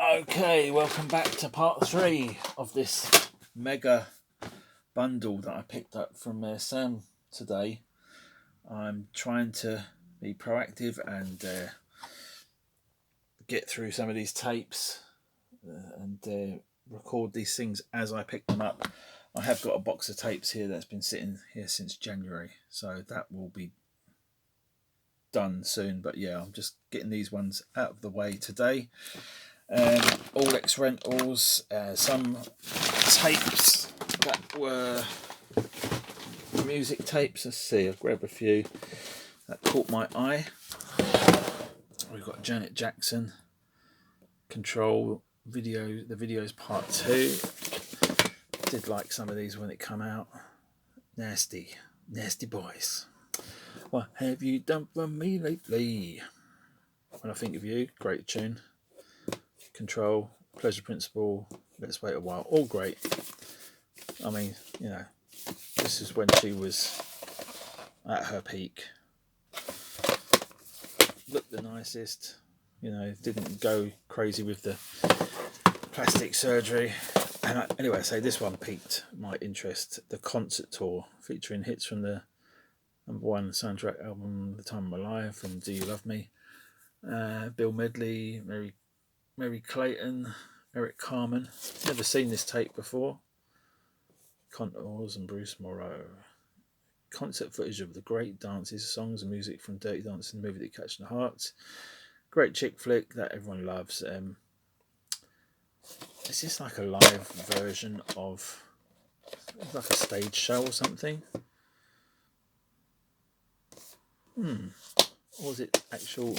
Okay, welcome back to part 3 of this mega bundle that I picked up from Sam today. I'm trying to be proactive and get through some of these tapes and record these things as I pick them up. I have got a box of tapes here that's been sitting here since January, so that will be done soon. But yeah, I'm just getting these ones out of the way today. All ex rentals, some tapes that were music tapes. Let's see, I've grabbed a few that caught my eye. We've got Janet Jackson, Control video, the videos part 2. Did like some of these when it come out. Nasty Boys. What have you done for me lately? When I think of you, great tune. Control, Pleasure Principle, Let's Wait a While, all great. I mean, you know, this is when she was at her peak. Looked the nicest, you know, didn't go crazy with the plastic surgery. And anyway, I say this one piqued my interest. The concert tour featuring hits from the #1 soundtrack album, The Time of My Life, and Do You Love Me? Bill Medley, Mary Clayton, Eric Carmen. Never seen this tape before. Contours and Bruce Morrow. Concert footage of the great dances, songs and music from Dirty Dancing, the movie that catches the hearts. Great chick flick that everyone loves. Is this like a live version of like a stage show or something? Or is it actual?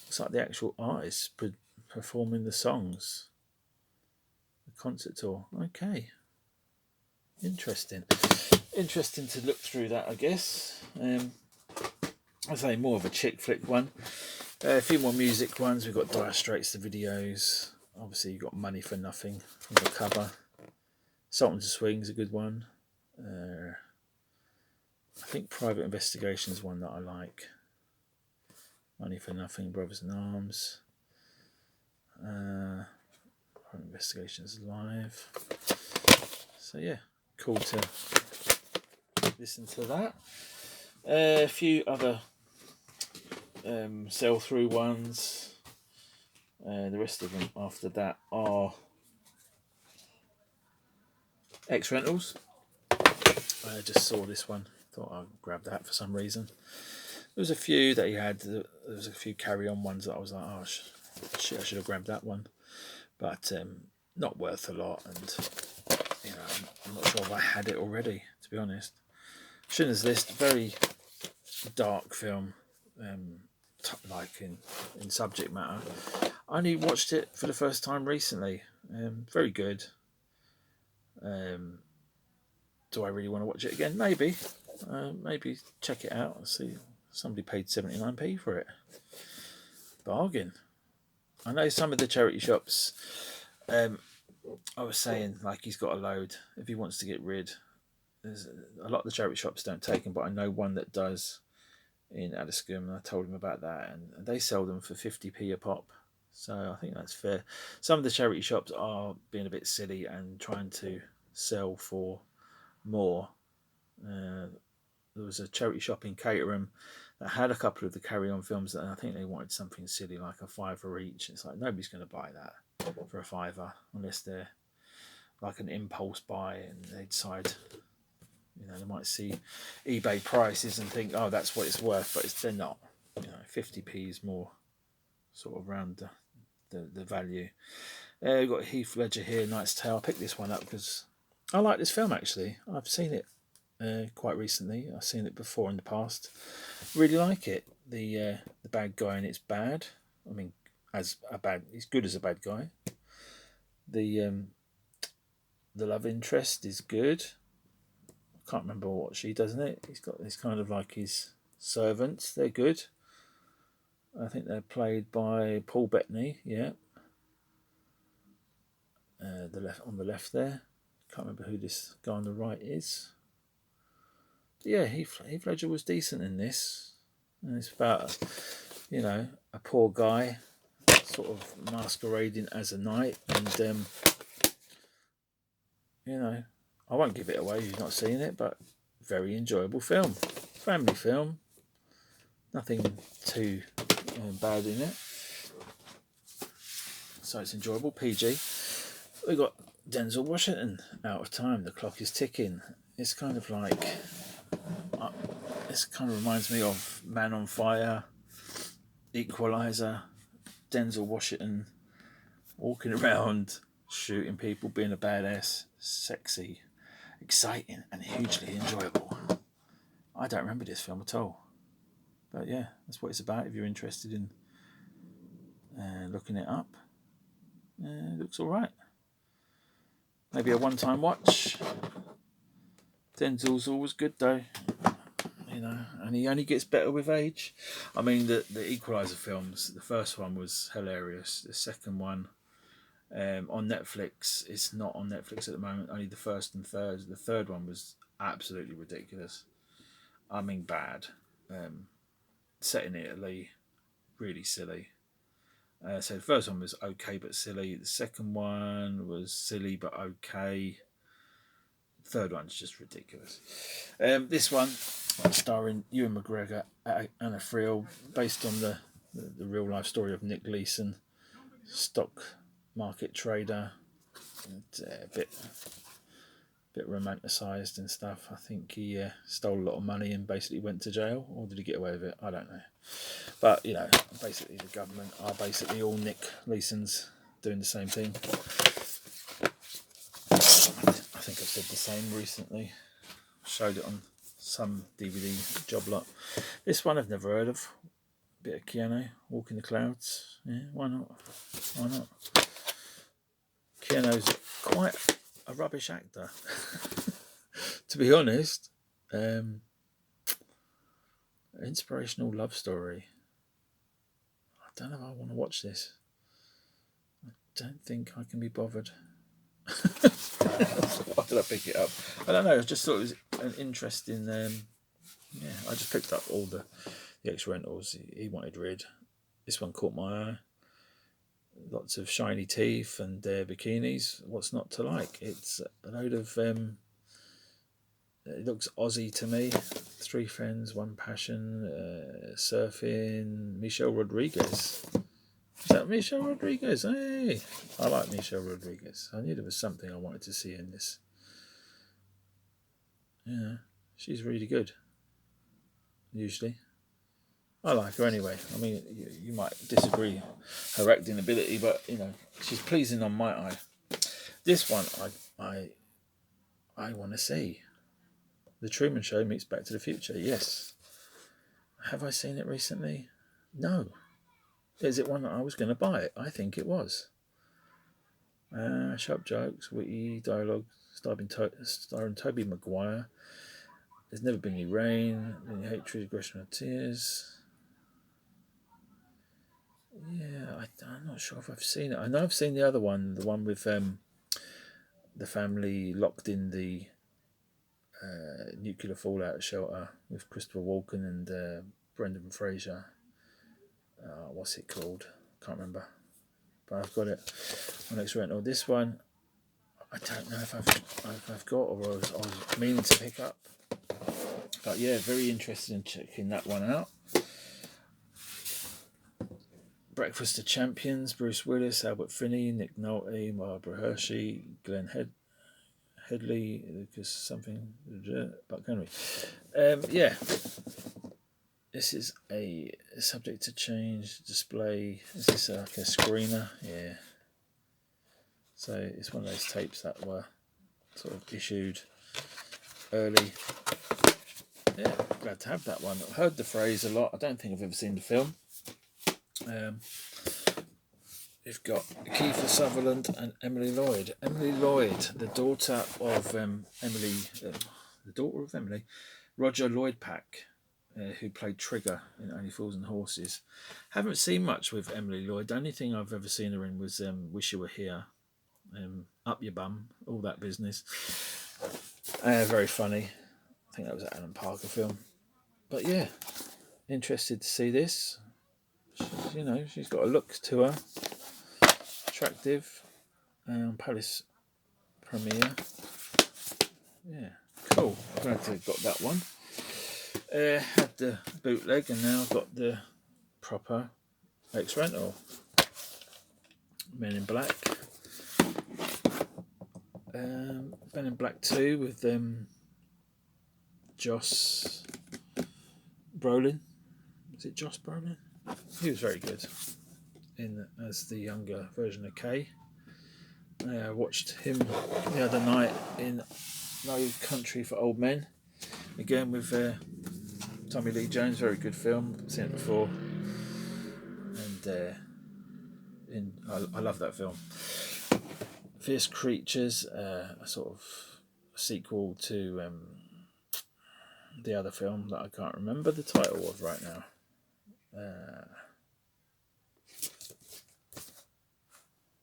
It's like the actual artist performing the songs. The concert tour. Okay. Interesting to look through that, I guess. I say more of a chick flick one. A few more music ones. We've got Dire Straits, the videos. Obviously, you've got Money for Nothing from the cover. Sultan to Swing's a good one. I think Private Investigation is one that I like. Money for Nothing, Brothers in Arms. Private Investigations live. So yeah, cool to listen to that. A few other sell through ones. The rest of them after that are ex rentals. I just saw this one, thought I'd grab that for some reason. There was a few that he had. There was a few carry on ones that I was like, oh shit, I should have grabbed that one, but not worth a lot, and you know, I'm not sure if I had it already, to be honest. Schindler's List, very dark film, like in subject matter. I only watched it for the first time recently. Very good. Do I really want to watch it again? Maybe. Maybe check it out and see. Somebody paid 79p for it. Bargain. I know some of the charity shops, I was saying, like, he's got a load. If he wants to get rid, there's a lot of the charity shops don't take them, but I know one that does in Addiscombe, and I told him about that, and they sell them for 50p a pop. So I think that's fair. Some of the charity shops are being a bit silly and trying to sell for more. There was a charity shop in Caterham that had a couple of the carry-on films, and I think they wanted something silly like a £5 each. It's like, nobody's going to buy that for a £5 unless they're like an impulse buy and they decide, you know, they might see eBay prices and think, oh, that's what it's worth, but they're not. You know, 50p is more sort of around the value. We've got Heath Ledger here, Knight's Tale. I picked this one up because I like this film, actually. I've seen it quite recently. I've seen it before in the past. Really like it. The bad guy in it's bad. I mean, he's good as a bad guy. The love interest is good. I can't remember what she does in it. He's got this kind of like his servants. They're good. I think they're played by Paul Bettany. Yeah. On the left there. Can't remember who this guy on the right is. But yeah, Heath Ledger was decent in this. And it's about, you know, a poor guy sort of masquerading as a knight, and you know, I won't give it away if you've not seen it, but very enjoyable film, family film, nothing too bad in it, so it's enjoyable. PG. We got Denzel Washington, Out of Time. The clock is ticking. It's kind of like, this kind of reminds me of Man on Fire, Equalizer, Denzel Washington walking around, shooting people, being a badass, sexy, exciting, and hugely enjoyable. I don't remember this film at all, but yeah, that's what it's about. If you're interested in looking it up, it looks all right. Maybe a one-time watch. Denzel's always good though, you know, and he only gets better with age. I mean, the Equalizer films, the first one was hilarious. The second one, on Netflix, it's not on Netflix at the moment, only the first and third. The third one was absolutely ridiculous. I mean, bad. Set in Italy, really silly. So the first one was okay but silly. The second one was silly but okay. The third one's just ridiculous. This one, starring Ewan McGregor, Anna Friel, based on the real life story of Nick Leeson, stock market trader, and a bit romanticised and stuff. I think he stole a lot of money and basically went to jail, or did he get away with it? I don't know. But you know, basically the government are basically all Nick Leesons doing the same thing. I think I've said the same recently. Showed it on some DVD job lot. This one I've never heard of. Bit of Keanu, Walk in the Clouds. Yeah, why not? Why not? Keanu's quite a rubbish actor, to be honest. Inspirational love story. I don't know if I want to watch this. I don't think I can be bothered. Why did I pick it up? I don't know. I just thought it was an interesting. Yeah, I just picked up all the ex rentals. He wanted rid. This one caught my eye. Lots of shiny teeth and bikinis. What's not to like? It's a load of. It looks Aussie to me. 3 friends, 1 passion. Surfing. Michelle Rodriguez. Is that Michelle Rodriguez? Hey, I like Michelle Rodriguez. I knew there was something I wanted to see in this. Yeah, she's really good. Usually, I like her anyway. I mean, you might disagree her acting ability, but you know, she's pleasing on my eye. This one, I want to see. The Truman Show meets Back to the Future. Yes. Have I seen it recently? No. Is it one that I was going to buy it? I think it was. Sharp jokes, witty dialogue, starring Tobey Maguire. There's never been any rain, any hatred, aggression, or tears. Yeah, I'm not sure if I've seen it. I know I've seen the other one, the one with the family locked in the nuclear fallout shelter with Christopher Walken and Brendan Fraser. What's it called? Can't remember. But I've got it on X Rental. This one, I don't know if I've got or I was meaning to pick up. But yeah, very interested in checking that one out. Breakfast of Champions, Bruce Willis, Albert Finney, Nick Nolte, Barbara Hershey, Glenn Headley, Lucas something, Buck Henry. Yeah, this is a subject to change display. Is this like a screener? Yeah. So it's one of those tapes that were sort of issued early. Yeah, glad to have that one. I've heard the phrase a lot. I don't think I've ever seen the film. You've got Kiefer Sutherland and Emily Lloyd. Emily Lloyd, the daughter of Roger Lloyd-Pack, who played Trigger in Only Fools and Horses. Haven't seen much with Emily Lloyd. The only thing I've ever seen her in was Wish You Were Here, Up Your Bum, all that business. Very funny. I think that was an Alan Parker film. But yeah, interested to see this. You know, she's got a look to her. Attractive. Palace premiere. Yeah, cool. I'm glad to have got that one. Had the bootleg and now I've got the proper ex-rental. Men in Black. Men in Black 2 with Josh Brolin. Is it Josh Brolin? He was very good as the younger version of Kay. I watched him the other night in No Country for Old Men. Again with Tommy Lee Jones, very good film. I've seen it before. And I love that film. Fierce Creatures, a sort of sequel to the other film that I can't remember the title of right now.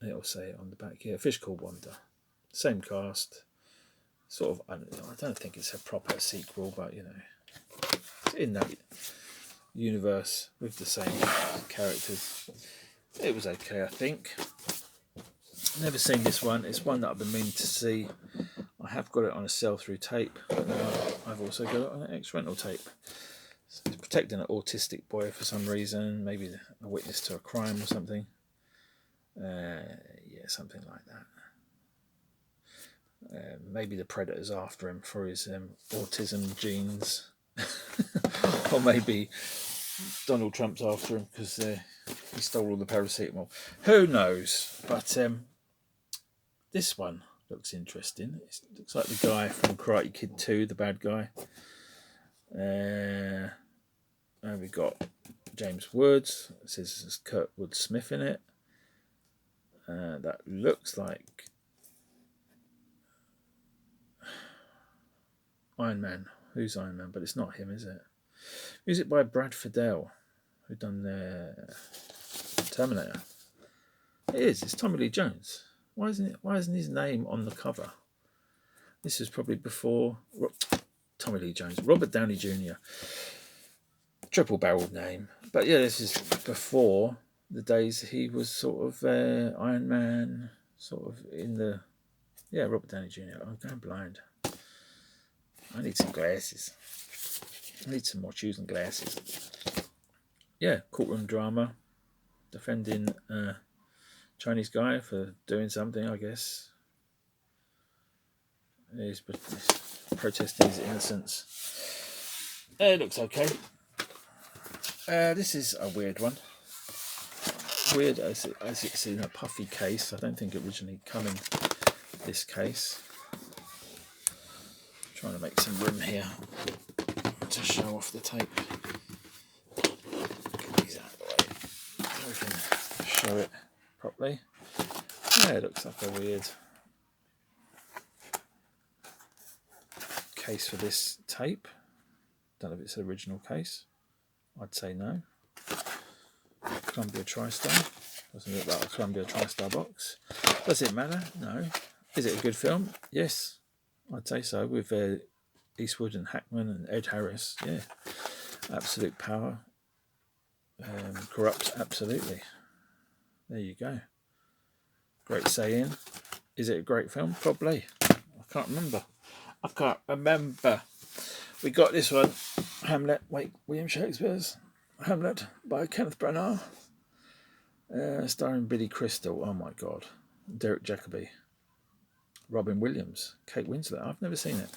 It'll say it on the back here. Fish Called Wanda. Same cast. Sort of, I don't think it's a proper sequel, but you know, it's in that universe with the same characters. It was okay, I think. Never seen this one. It's one that I've been meaning to see. I have got it on a sell-through tape, but now I've also got it on an ex-rental tape. So it's protecting an autistic boy for some reason, maybe a witness to a crime or something. Yeah, something like that. Maybe the predator's after him for his autism genes. Or maybe Donald Trump's after him because he stole all the paracetamol. Who knows? But this one looks interesting. It looks like the guy from Karate Kid 2, the bad guy. And we've got James Woods. It says there's Kurtwood Smith in it. That looks like Iron Man. Who's Iron Man? But it's not him, is it? Music by Brad Fiedel, who done Terminator. It is. It's Tommy Lee Jones. Why isn't his name on the cover? This is probably before Tommy Lee Jones, Robert Downey Jr. Triple-barreled name, but yeah, this is before the days he was sort of Iron Man, sort of in the Robert Downey Jr. I'm going blind. I need some glasses. I need some more shoes and glasses. Yeah, courtroom drama, defending Chinese guy for doing something, I guess. He's protesting his innocence. It looks okay. This is a weird one. Weird as it's in a puffy case. I don't think it originally come in this case. Trying to make some room here to show off the tape. Get these out of the way so we can show it properly. Yeah, it looks like a weird case for this tape. Don't know if it's an original case. I'd say no. Columbia TriStar. Doesn't look like a Columbia TriStar box. Does it matter? No. Is it a good film? Yes, I'd say so. With Eastwood and Hackman and Ed Harris. Yeah. Absolute power. Corrupt, absolutely. There you go. Great saying. Is it a great film? Probably. I can't remember. We got this one. Hamlet. Wait, William Shakespeare's Hamlet by Kenneth Branagh. Starring Billy Crystal. Oh my God. Derek Jacobi. Robin Williams. Kate Winslet. I've never seen it.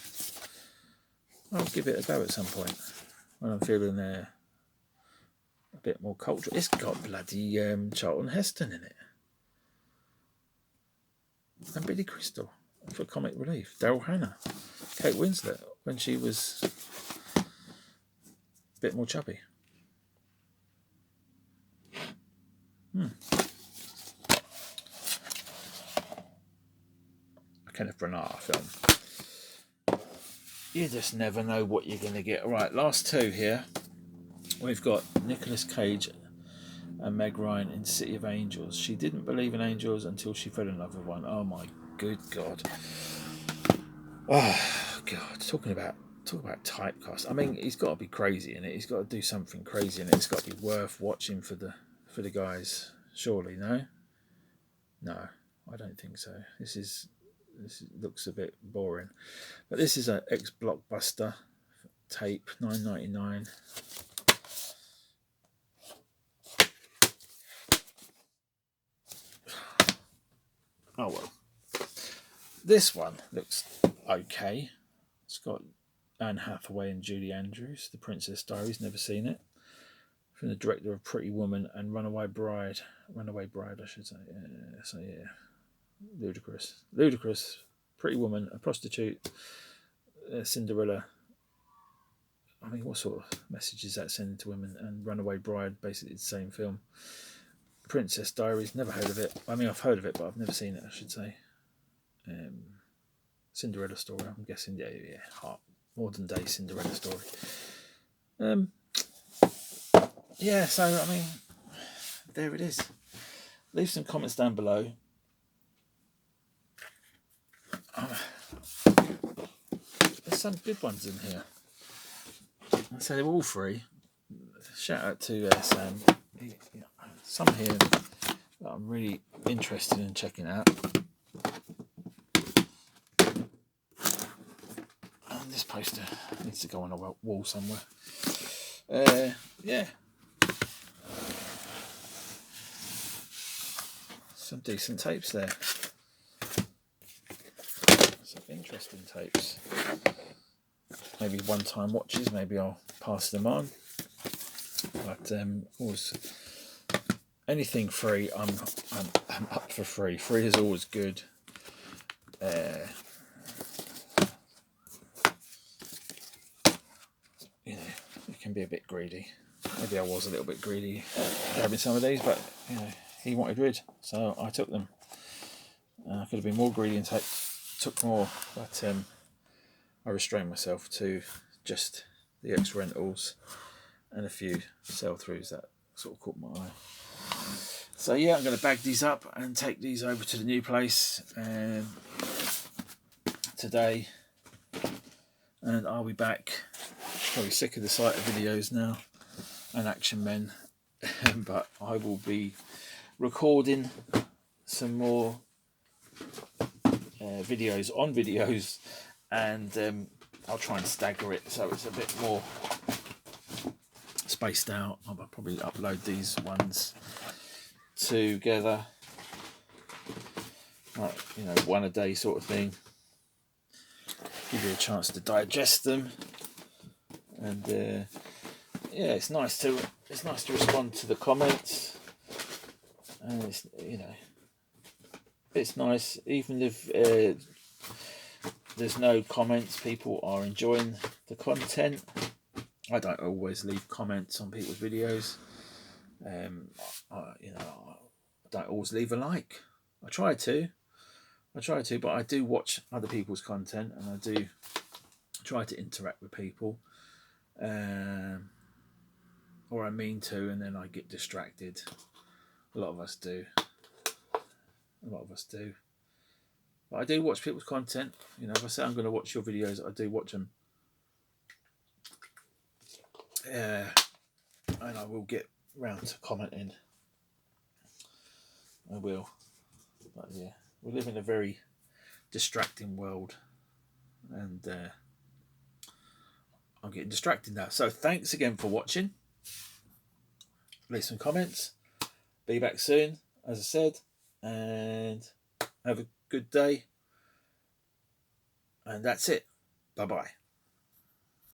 I'll give it a go at some point when I'm feeling a bit more cultural. It's got bloody Charlton Heston in it. And Billy Crystal for comic relief. Daryl Hannah. Kate Winslet when she was a bit more chubby. A Kenneth Branagh film. You just never know what you're going to get. Right, last two here. We've got Nicolas Cage and Meg Ryan in City of Angels. She didn't believe in angels until she fell in love with one. Oh my good God. Oh God. Talk about typecast. I mean, he's got to be crazy in it. He's got to do something crazy in it. It's got to be worth watching for the for the guys. Surely, no? No, I don't think so. This looks a bit boring. But this is an ex-Blockbuster tape, $9.99. Oh well. This one looks okay. It's got Anne Hathaway and Julie Andrews, The Princess Diaries, never seen it. From the director of Pretty Woman and Runaway Bride, I should say. So yeah, ludicrous. Pretty Woman, a prostitute, Cinderella. I mean, what sort of message is that sending to women? And Runaway Bride, basically the same film. Princess Diaries, never heard of it. I mean, I've heard of it, but I've never seen it, I should say. Cinderella story, I'm guessing. Yeah, modern day Cinderella story. Yeah, so I mean, there it is. Leave some comments down below. There's some good ones in here. So they're all free. Shout out to Sam. Some here that I'm really interested in checking out. And this poster needs to go on a wall somewhere. Yeah. Some decent tapes there. Some interesting tapes. Maybe one-time watches. Maybe I'll pass them on. But always anything free. I'm up for free. Free is always good. You know, it can be a bit greedy. Maybe I was a little bit greedy grabbing some of these, but you know, he wanted rid, so I took them. I could have been more greedy and took more, but I restrained myself to just the ex-rentals and a few sell-throughs that sort of caught my eye. So yeah, I'm going to bag these up and take these over to the new place today, and I'll be back. Probably sick of the sight of videos now and action men, but I will be recording some more videos on videos, and I'll try and stagger it so it's a bit more spaced out. I'll probably upload these ones together, like, you know, one a day sort of thing. Give you a chance to digest them, and yeah, it's nice to respond to the comments, and it's, you know, it's nice even if there's no comments. People are enjoying the content. I don't always leave comments on people's videos. You know, I don't always leave a like. I try to, but I do watch other people's content, and I do try to interact with people, or I mean to, and then I get distracted. A lot of us do. But I do watch people's content. You know, if I say I'm going to watch your videos, I do watch them. And I will get round to commenting. I will. But yeah, we live in a very distracting world, and I'm getting distracted now. So thanks again for watching. Leave some comments. Be back soon, as I said, and have a good day. And that's it. Bye-bye.